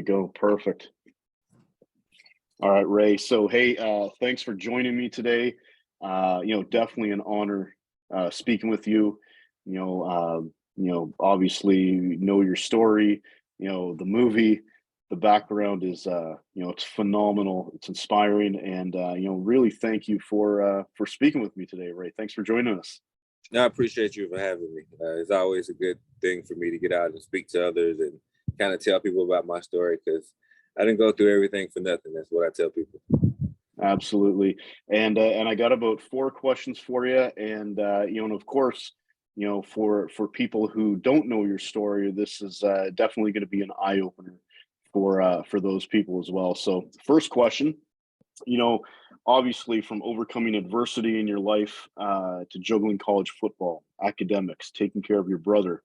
we go. Perfect. All right, Ray. So, hey, thanks for joining me today. Definitely an honor speaking with you. Obviously, know your story. The movie, the background is, it's phenomenal. It's inspiring, and really thank you for speaking with me today, Ray. Thanks for joining us. No, I appreciate you for having me. It's always a good thing for me to get out and speak to others and kind of tell people about my story, because I didn't go through everything for nothing. That's what I tell people. Absolutely. And I got about 4 questions for you. And and of course, for people who don't know your story, this is definitely going to be an eye opener for those people as well. So, first question, you know, obviously from overcoming adversity in your life to juggling college football, academics, taking care of your brother,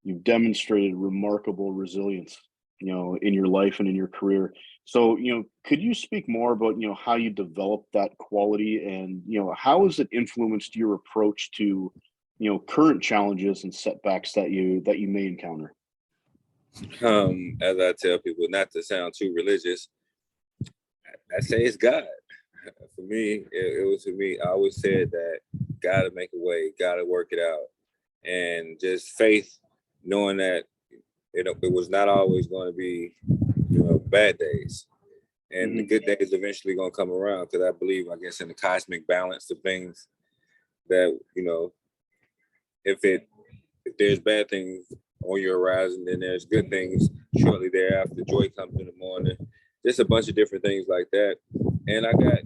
you've demonstrated remarkable resilience, in your life and in your career. So, could you speak more about, how you developed that quality and, how has it influenced your approach to, current challenges and setbacks that you may encounter? As I tell people, not to sound too religious, I say it's God. For me, it was for me. I always said that God to make a way, God to work it out, and just faith, knowing that it was not always going to be, bad days, and the good days eventually going to come around. Because I believe, I guess, in the cosmic balance of things, that if there's bad things on your horizon, then there's good things shortly thereafter. Joy comes in the morning. Just a bunch of different things like that. And I got,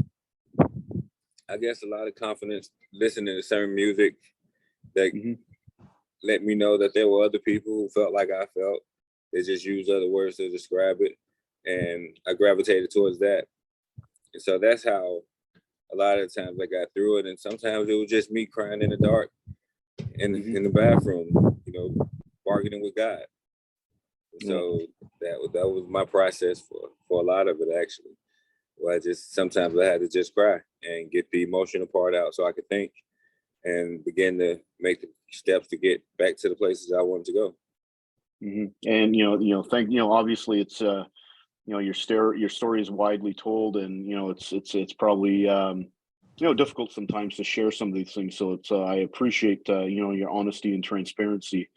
I guess, a lot of confidence listening to certain music that let me know that there were other people who felt like I felt. They just used other words to describe it. And I gravitated towards that. And so that's how a lot of the times I got through it. And sometimes it was just me crying in the dark in the bathroom, bargaining with God. So that was my process for a lot of it, actually. Well, sometimes I had to just cry and get the emotional part out so I could think and begin to make the steps to get back to the places I wanted to go. And obviously it's your story is widely told, and it's probably difficult sometimes to share some of these things. So it's I appreciate your honesty and transparency,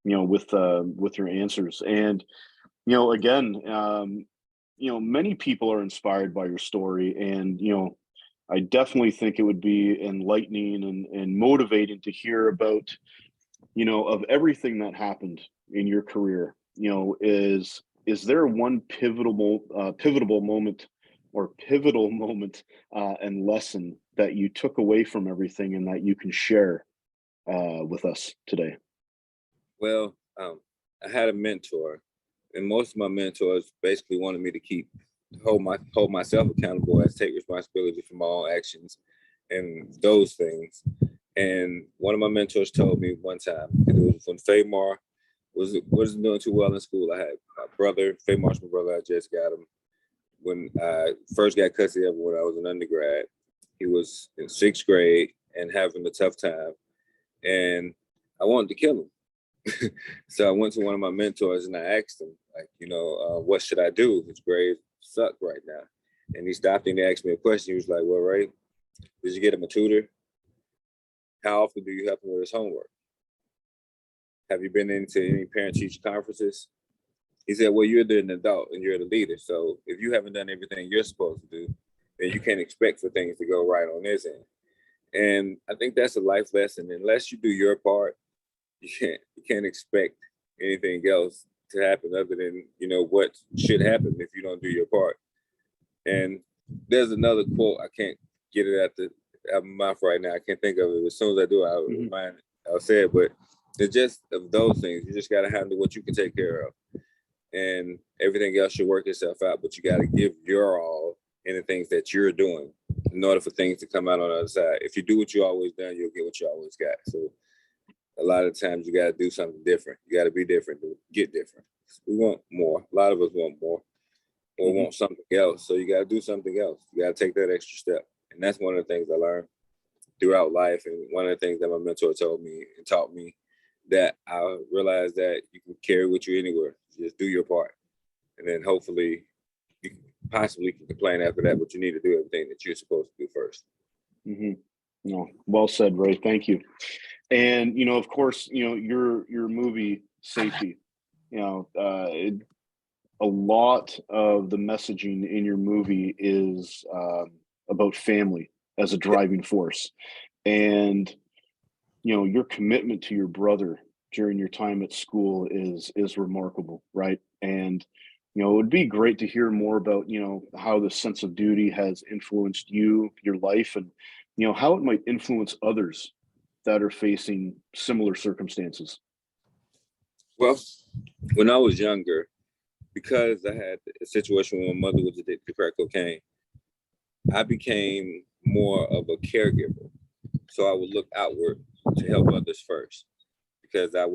with your answers. And again, many people are inspired by your story, and I definitely think it would be enlightening and motivating to hear about, of everything that happened in your career. Is there one pivotal moment or pivotal moment and lesson that you took away from everything and that you can share with us today? Well, I had a mentor, and most of my mentors basically wanted me to hold myself accountable as take responsibility for my own actions and those things. And one of my mentors told me one time, it was when Fahmarr wasn't doing too well in school. I had my brother, Fahmarr's my brother. I just got him when I first got custody of him when I was an undergrad. He was in 6th grade and having a tough time, and I wanted to kill him. So I went to one of my mentors and I asked him, like, what should I do? His grades suck right now. And he stopped and he asked me a question. He was like, well, Ray, did you get him a tutor? How often do you help him with his homework? Have you been into any parent-teacher conferences? He said, well, you're an adult and you're the leader. So if you haven't done everything you're supposed to do, then you can't expect for things to go right on this end. And I think that's a life lesson. Unless you do your part, you can't expect anything else to happen other than, what should happen if you don't do your part. And there's another quote, I can't get it out of my mouth right now. I can't think of it. As soon as I do, I'll say it. But it's just of those things. You just got to handle what you can take care of. And everything else should work itself out. But you got to give your all in the things that you're doing in order for things to come out on the other side. If you do what you always done, you'll get what you always got. So a lot of times you got to do something different. You got to be different to get different. We want more. A lot of us want more or want something else. So you got to do something else. You got to take that extra step. And that's one of the things I learned throughout life. And one of the things that my mentor told me and taught me, that I realized that you can carry with you anywhere. Just do your part. and then hopefully you possibly can complain after that, but you need to do everything that you're supposed to do first. Mm-hmm. No, well said, Ray. Thank you. And of course, your movie Safety. A lot of the messaging in your movie is about family as a driving force, and your commitment to your brother during your time at school is remarkable, right? And it would be great to hear more about how the sense of duty has influenced your life, and how it might influence others that are facing similar circumstances. Well, when I was younger, because I had a situation where my mother was addicted to crack cocaine, I became more of a caregiver. So I would look outward to help others first, because I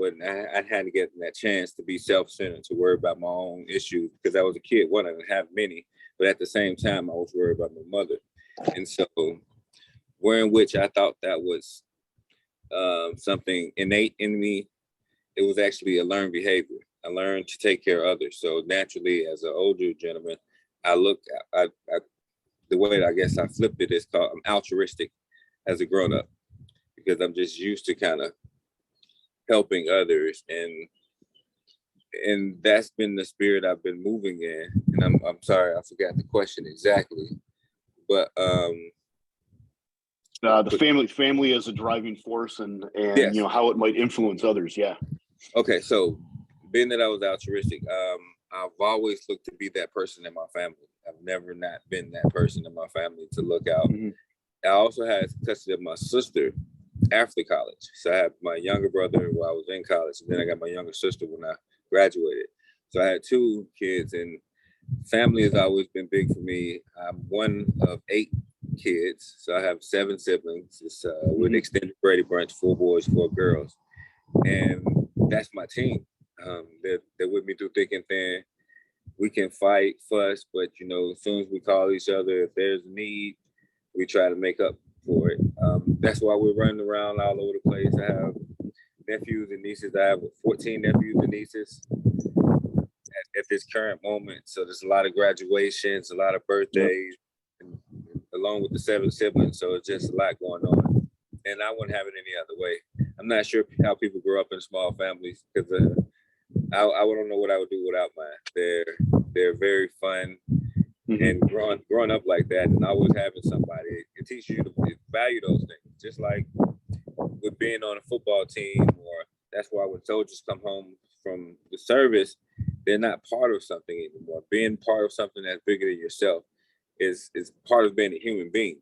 hadn't get that chance to be self-centered, to worry about my own issues, because I was a kid. One, I didn't have many, but at the same time, I was worried about my mother. And so, wherein which I thought that was something innate in me, it was actually a learned behavior. I learned to take care of others. So naturally, as an older gentleman, the way that I guess I flipped it is called I'm altruistic as a grown up, because I'm just used to kind of helping others, and that's been the spirit I've been moving in. And I'm sorry, I forgot the question exactly, but the family as a driving force, and yes. How it might influence others. Yeah. Okay, so being that I was altruistic, I've always looked to be that person in my family. I've never not been that person in my family to look out. Mm-hmm. I also had custody of my sister after college. So I had my younger brother while I was in college, and then I got my younger sister when I graduated. So I had 2 kids, and family has always been big for me. I'm one of 8 kids, so I have 7 siblings. It's with extended Brady Bunch, 4 boys, 4 girls, and that's my team. They're with me through thick and thin. We can fight, fuss, but as soon as we call each other, if there's a need, we try to make up for it. That's why we're running around all over the place. I have nephews and nieces. I have 14 nephews and nieces at this current moment. So there's a lot of graduations, a lot of birthdays, and along with the 7 siblings. So it's just a lot going on. And I wouldn't have it any other way. I'm not sure how people grow up in small families, because I don't know what I would do without mine. They're very fun. And growing up like that, and always having somebody, it teaches you to value those things. Just like with being on a football team, or that's why when soldiers come home from the service, they're not part of something anymore. Being part of something that's bigger than yourself is part of being a human being.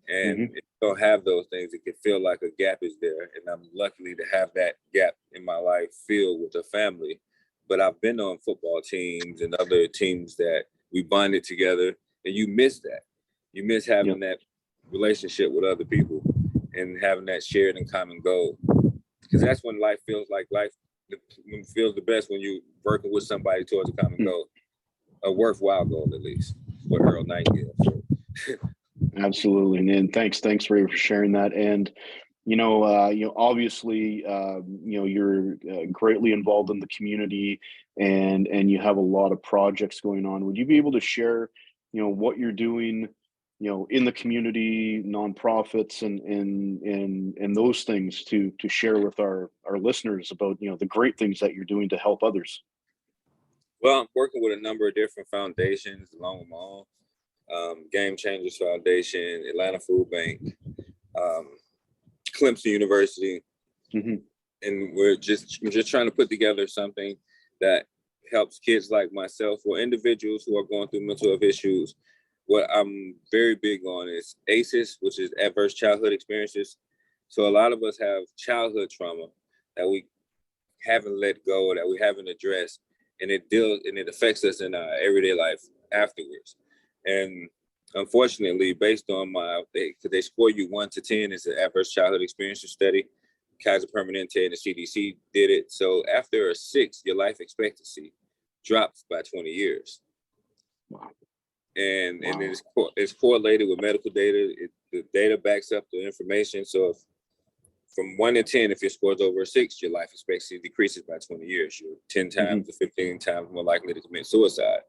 And if you don't have those things, it can feel like a gap is there. And I'm lucky to have that gap in my life filled with a family. But I've been on football teams and other teams that we bonded together, and you miss that. You miss having that relationship with other people and having that shared and common goal. Because that's when life feels like life feels the best, when you're working with somebody towards a common goal, a worthwhile goal, at least. What Earl Nightingale said. Absolutely, and thanks, Ray, for sharing that. And obviously, you're greatly involved in the community, and you have a lot of projects going on. Would you be able to share, what you're doing, in the community, nonprofits, and those things to share with our listeners about, the great things that you're doing to help others? Well, I'm working with a number of different foundations along with my own. Game Changers Foundation, Atlanta Food Bank, Clemson University, and I'm just trying to put together something that helps kids like myself or individuals who are going through mental health issues. What I'm very big on is ACEs, which is adverse childhood experiences. So a lot of us have childhood trauma that we haven't let go, that we haven't addressed, and it affects us in our everyday life afterwards. And unfortunately, based on they score you 1 to 10 is an adverse childhood experiences study. Kaiser Permanente and the CDC did it. So after a 6, your life expectancy drops by 20 years. Wow. And it's correlated with medical data. The data backs up the information. So from 1 to 10, if your score's over a 6, your life expectancy decreases by 20 years. You're 10 times to 15 times more likely to commit suicide.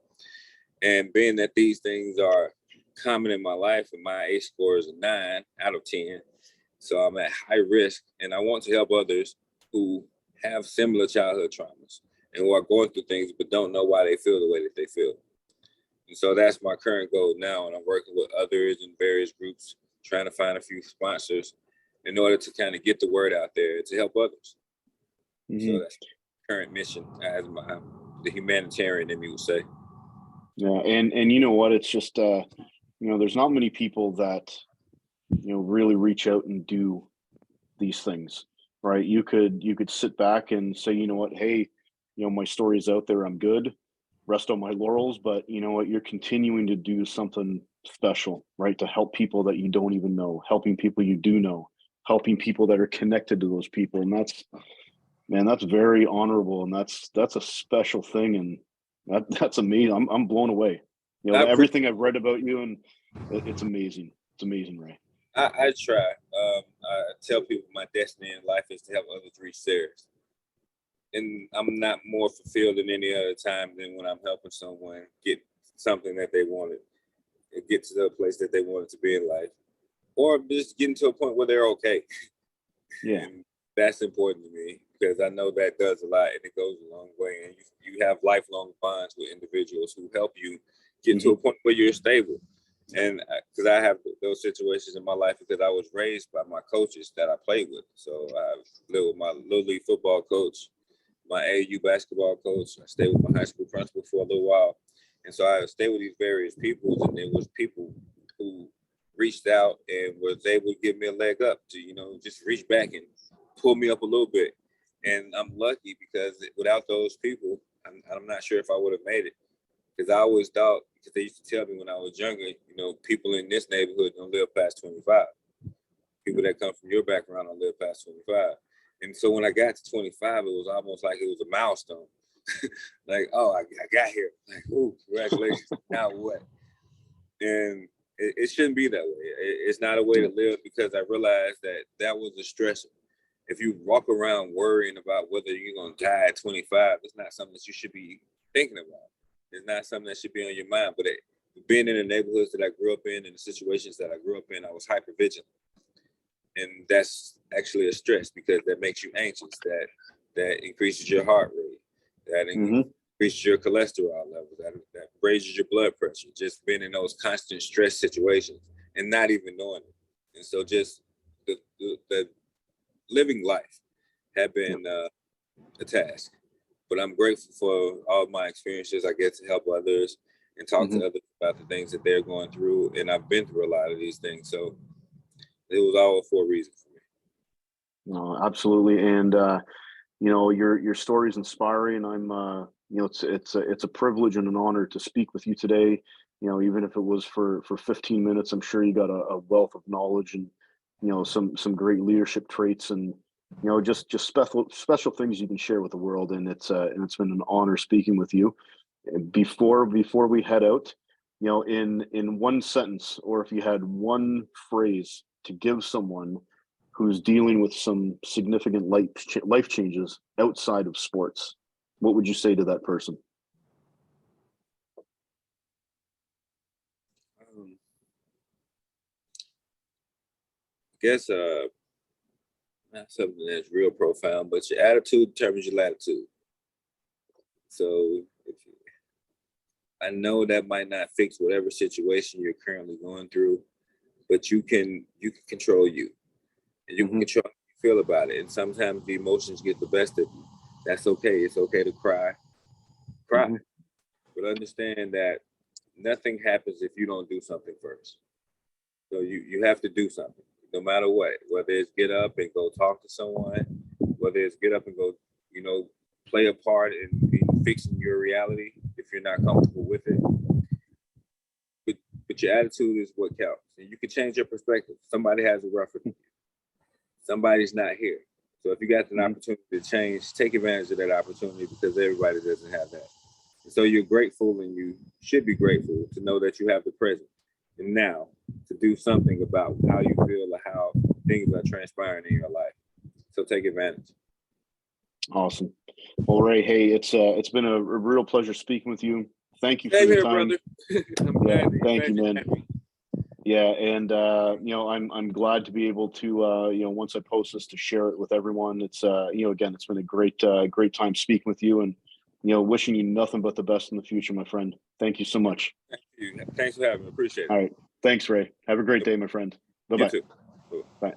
And being that these things are common in my life, and my ACE score is a 9 out of 10, so I'm at high risk, and I want to help others who have similar childhood traumas and who are going through things but don't know why they feel the way that they feel. And so that's my current goal now, and I'm working with others in various groups, trying to find a few sponsors in order to kind of get the word out there to help others. So that's my current mission as the humanitarian in me would say. Yeah, and you know what? It's just there's not many people that really reach out and do these things, right? You could sit back and say, you know what, hey, my story's out there, I'm good, rest on my laurels, but you know what, you're continuing to do something special, right? To help people that you don't even know, helping people you do know, helping people that are connected to those people, and that's very honorable, and that's a special thing, and that's amazing. I'm blown away. Everything I've read about you, and it's amazing. It's amazing, Ray. I try. I tell people my destiny in life is to help others reach theirs. And I'm not more fulfilled than any other time than when I'm helping someone get something that they wanted, and get to the place that they wanted to be in life, or just getting to a point where they're okay. Yeah. And that's important to me, because I know that does a lot, and it goes a long way. And you have lifelong bonds with individuals who help you get to a point where you're stable. And because I have those situations in my life because I was raised by my coaches that I played with. So I lived with my Little League football coach, my AAU basketball coach. I stayed with my high school principal for a little while. And so I stayed with these various people, and there was people who reached out and was able to give me a leg up to, just reach back and pull me up a little bit. And I'm lucky, because without those people, I'm not sure if I would have made it. Because I always thought, because they used to tell me when I was younger, people in this neighborhood don't live past 25. People that come from your background don't live past 25. And so when I got to 25, it was almost like it was a milestone. Like, oh, I got here. Like, ooh, congratulations. Now what? And it shouldn't be that way. It's not a way to live, because I realized that was a stressor. If you walk around worrying about whether you're going to die at 25, it's not something that you should be thinking about. It's not something that should be on your mind. But being in the neighborhoods that I grew up in and the situations that I grew up in, I was hyper vigilant. And that's actually a stress, because that makes you anxious. That increases your heart rate. That increases your cholesterol level. That raises your blood pressure. Just being in those constant stress situations and not even knowing it. And so just the living life had been a task. But I'm grateful for all of my experiences. I get to help others and talk to others about the things that they're going through. And I've been through a lot of these things. So it was all for a reason for me. No, absolutely. And, your story is inspiring. I'm, it's a privilege and an honor to speak with you today. Even if it was for 15 minutes, I'm sure you got a wealth of knowledge and, some great leadership traits, and, just special things you can share with the world. And it's been an honor speaking with you. And before we head out, in one sentence, or if you had one phrase to give someone who's dealing with some significant life changes outside of sports, what would you say to that person? I guess not something that's real profound, but your attitude determines your latitude. So I know that might not fix whatever situation you're currently going through, but you can control you, and you can control how you feel about it. And sometimes the emotions get the best of you. That's okay. It's okay to cry, but understand that nothing happens if you don't do something first. So you have to do something, no matter what, whether it's get up and go talk to someone, whether it's get up and go, play a part in fixing your reality if you're not comfortable with it. But your attitude is what counts. And you can change your perspective. Somebody has it rougher than you. Somebody's not here. So if you got an opportunity to change, take advantage of that opportunity, because everybody doesn't have that. And so you're grateful, and you should be grateful to know that you have the present and now to do something about how you feel or how things are transpiring in your life. So take advantage. Awesome. Well, Ray, hey, it's been a real pleasure speaking with you. Thank you for Same your here, time. brother. Yeah, thank you, you're man. happy. Yeah, and I'm glad to be able to once I post this, to share it with everyone. It's again, it's been a great time speaking with you, and wishing you nothing but the best in the future, my friend. Thank you so much. Thank you. Thanks for having me. Appreciate it. All right. Thanks, Ray. Have a great day, my friend. You Bye-bye. too. Bye.